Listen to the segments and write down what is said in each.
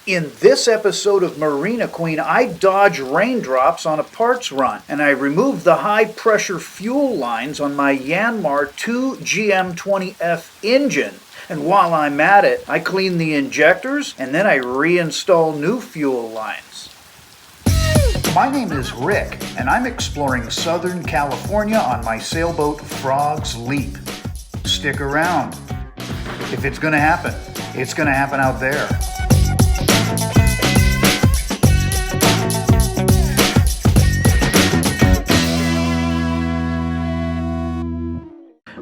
In this episode of Marina Queen, I dodge raindrops on a parts run, and I remove the high-pressure fuel lines on my Yanmar 2 GM20F engine. And while I'm at it, I clean the injectors, and then I reinstall new fuel lines. My name is Rick, and I'm exploring Southern California on my sailboat Frog's Leap. Stick around. If it's gonna happen, it's gonna happen out there.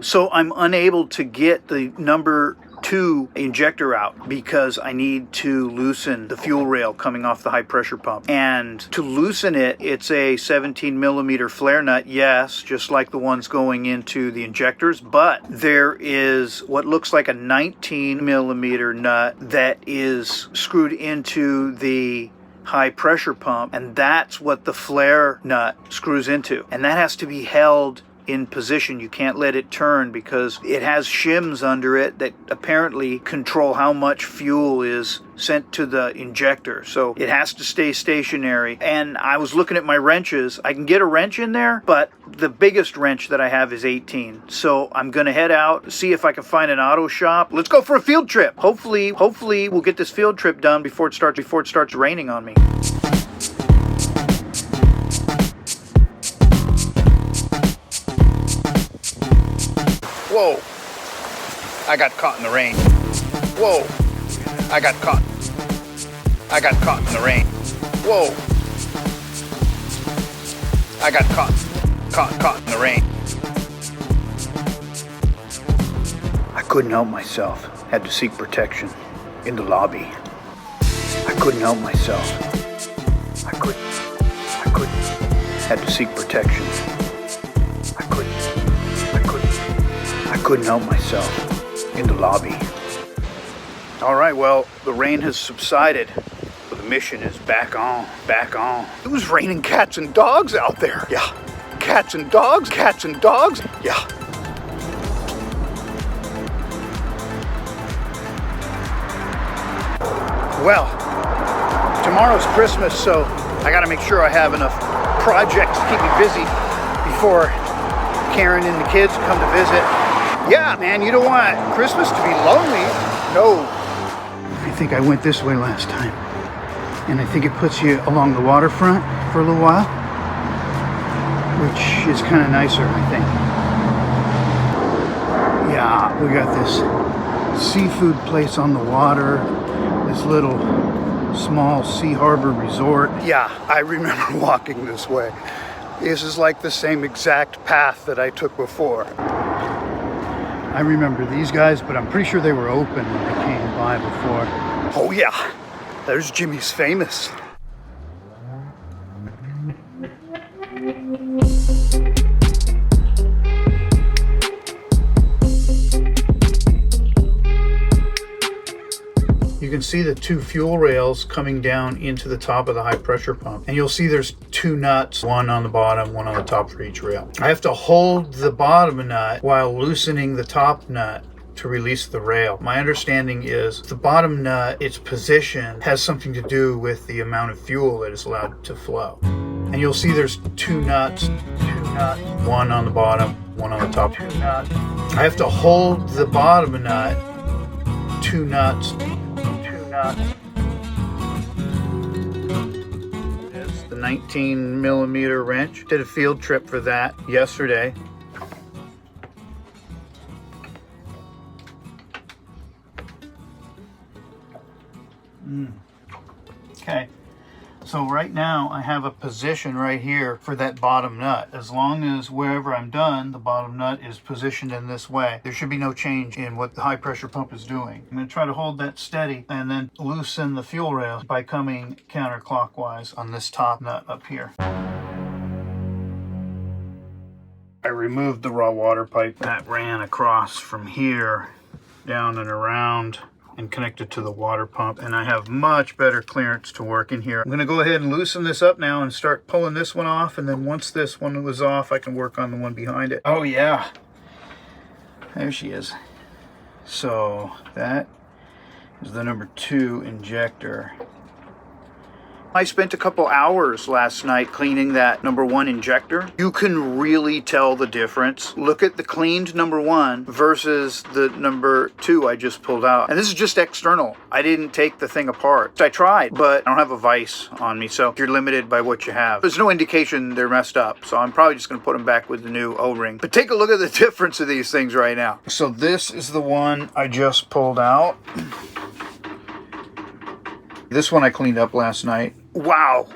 So I'm unable to get the number 2 injector out because I need to loosen the fuel rail coming off the high pressure pump. And to loosen it, it's a 17 millimeter flare nut, yes, just like the ones going into the injectors, but there is what looks like a 19 millimeter nut that is screwed into the high pressure pump, and that's what the flare nut screws into. And that has to be held in position. You can't let it turn because it has shims under it that apparently control how much fuel is sent to the injector. So it has to stay stationary. And I was looking at my wrenches. I can get a wrench in there, but the biggest wrench that I have is 18. So I'm gonna head out, see if I can find an auto shop. Let's go for a field trip. Hopefully we'll get this field trip done before it starts raining on me. Whoa, I got caught in the rain. Whoa, I got caught in the rain. Whoa, I got caught in the rain. I couldn't help myself, had to seek protection in the lobby. I couldn't help myself. I couldn't, had to seek protection. I couldn't help myself in the lobby. All right, well, the rain has subsided. The mission is back on. It was raining cats and dogs out there. Yeah, cats and dogs. Yeah. Well, tomorrow's Christmas, so I gotta make sure I have enough projects to keep me busy before Karen and the kids come to visit. Yeah, man, you don't want Christmas to be lonely. No. I think I went this way last time. And I think it puts you along the waterfront for a little while, which is kind of nicer, I think. Yeah, we got this seafood place on the water, this little small sea harbor resort. Yeah, I remember walking this way. This is like the same exact path that I took before. I remember these guys, but I'm pretty sure they were open when I came by before. Oh yeah, there's Jimmy's Famous. You can see the 2 fuel rails coming down into the top of the high pressure pump. And you'll see there's 2 nuts, one on the bottom, one on the top for each rail. I have to hold the bottom nut while loosening the top nut to release the rail. My understanding is the bottom nut, its position, has something to do with the amount of fuel that is allowed to flow. And you'll see there's 2 nuts, one on the bottom, one on the top. 2 nuts. I have to hold the bottom nut, 2 nuts. It's the 19 millimeter wrench. Did a field trip for that yesterday. Okay. So right now I have a position right here for that bottom nut. As long as wherever I'm done, the bottom nut is positioned in this way, there should be no change in what the high pressure pump is doing. I'm going to try to hold that steady and then loosen the fuel rail by coming counterclockwise on this top nut up here. I removed the raw water pipe that ran across from here down and around and connected to the water pump, and I have much better clearance to work in here. I'm going to go ahead and loosen this up now and start pulling this one off, and then once this one was off, I can work on the one behind it. Oh yeah, there she is. So that is the number 2 injector. I spent a couple hours last night cleaning that number 1 injector. You can really tell the difference. Look at the cleaned number 1 versus the number 2 I just pulled out. And this is just external. I didn't take the thing apart. I tried, but I don't have a vise on me, so you're limited by what you have. There's no indication they're messed up, so I'm probably just going to put them back with the new O-ring. But take a look at the difference of these things right now. So this is the one I just pulled out. This one I cleaned up last night. Wow.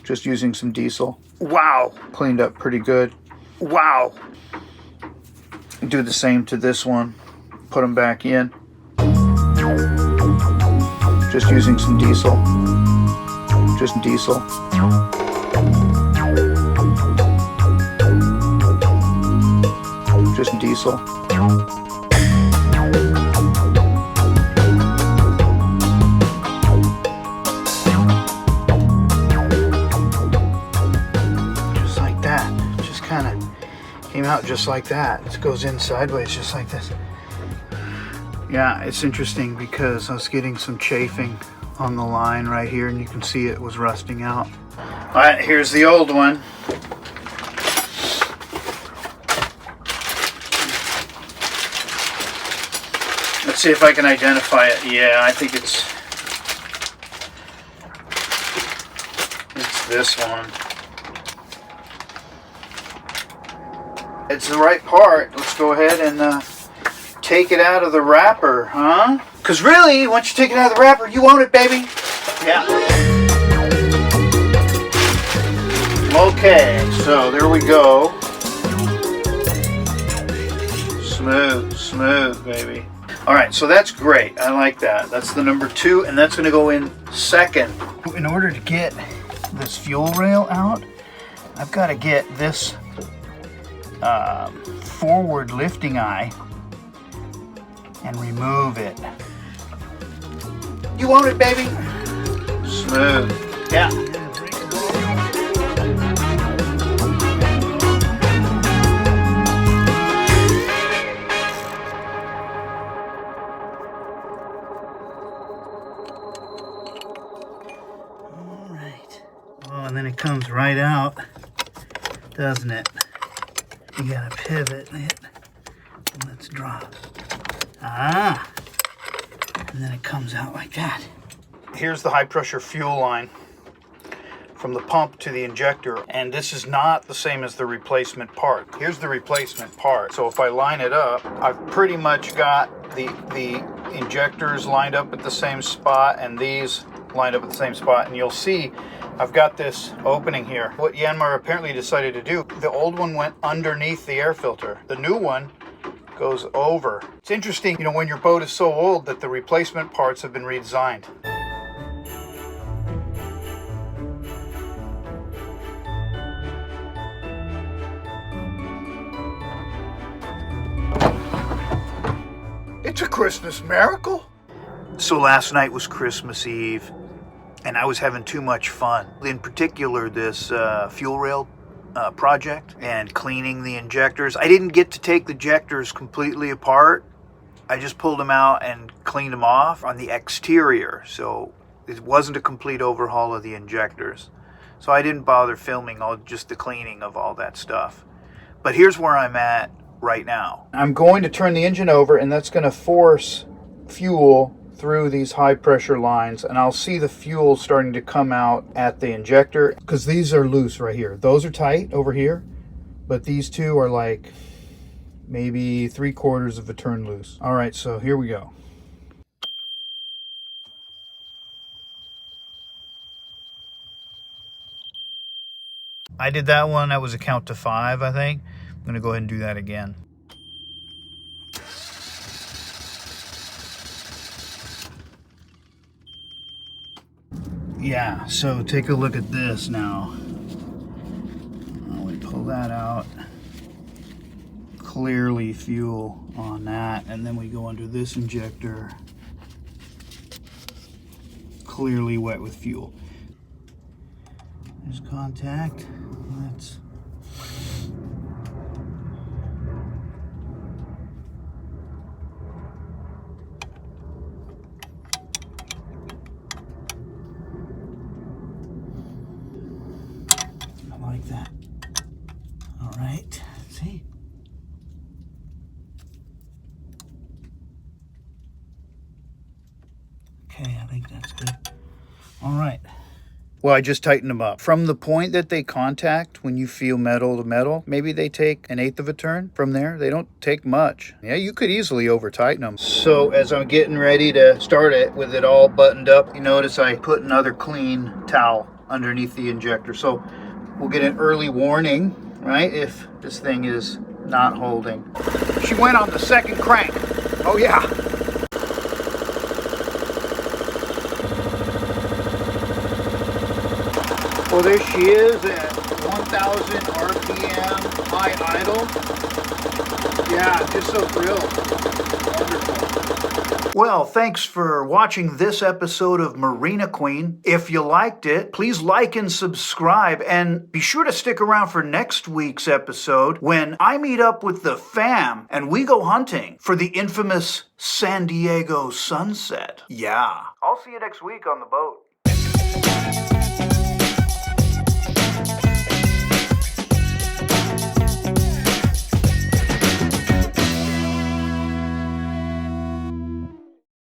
Just using some diesel. Wow. Cleaned up pretty good. Wow. Do the same to this one. Put them back in. Just using some diesel. Just diesel. Just diesel. Came out just like that. It goes in sideways just like this. Yeah, it's interesting because I was getting some chafing on the line right here, and you can see it was rusting out. All right, here's the old one. Let's see if I can identify it. Yeah, I think it's this one. It's the right part. Let's go ahead and take it out of the wrapper, huh? Because really, once you take it out of the wrapper, you own it, baby. Yeah. Okay, so there we go. Smooth, smooth, baby. All right, so that's great. I like that. That's the number 2, and that's going to go in second. In order to get this fuel rail out, I've got to get this forward lifting eye and remove it. You want it, baby? Smooth. Yeah. All right. Oh, and then it comes right out, doesn't it? You gotta pivot it. Let's drop. Ah! And then it comes out like that. Here's the high pressure fuel line from the pump to the injector. And this is not the same as the replacement part. Here's the replacement part. So if I line it up, I've pretty much got the injectors lined up at the same spot and these lined up at the same spot. And you'll see I've got this opening here. What Yanmar apparently decided to do, the old one went underneath the air filter. The new one goes over. It's interesting, you know, when your boat is so old that the replacement parts have been redesigned. It's a Christmas miracle. So last night was Christmas Eve, and I was having too much fun. In particular, this fuel rail project and cleaning the injectors. I didn't get to take the injectors completely apart. I just pulled them out and cleaned them off on the exterior. So it wasn't a complete overhaul of the injectors. So I didn't bother filming just the cleaning of all that stuff. But here's where I'm at right now. I'm going to turn the engine over, and that's going to force fuel through these high pressure lines, and I'll see the fuel starting to come out at the injector, because these are loose right here. Those are tight over here, but these two are like maybe 3/4 of a turn loose. All right, so here we go. I did that one. That was a count to 5, I think. I'm going to go ahead and do that again. Yeah, so take a look at this now. We pull that out. Clearly fuel on that, and then we go under this injector. Clearly wet with fuel. There's contact. Let's All right. Well, I just tightened them up. From the point that they contact, when you feel metal to metal, maybe they take 1/8 of a turn. From there, they don't take much. Yeah, you could easily over tighten them. So as I'm getting ready to start it with it all buttoned up, you notice I put another clean towel underneath the injector. So we'll get an early warning, right, if this thing is not holding. She went on the second crank. Oh yeah. Well, there she is at 1,000 RPM, high idle. Yeah, just so thrilled. Wonderful. Well, thanks for watching this episode of Marina Queen. If you liked it, please like and subscribe, and be sure to stick around for next week's episode when I meet up with the fam and we go hunting for the infamous San Diego sunset. Yeah. I'll see you next week on the boat.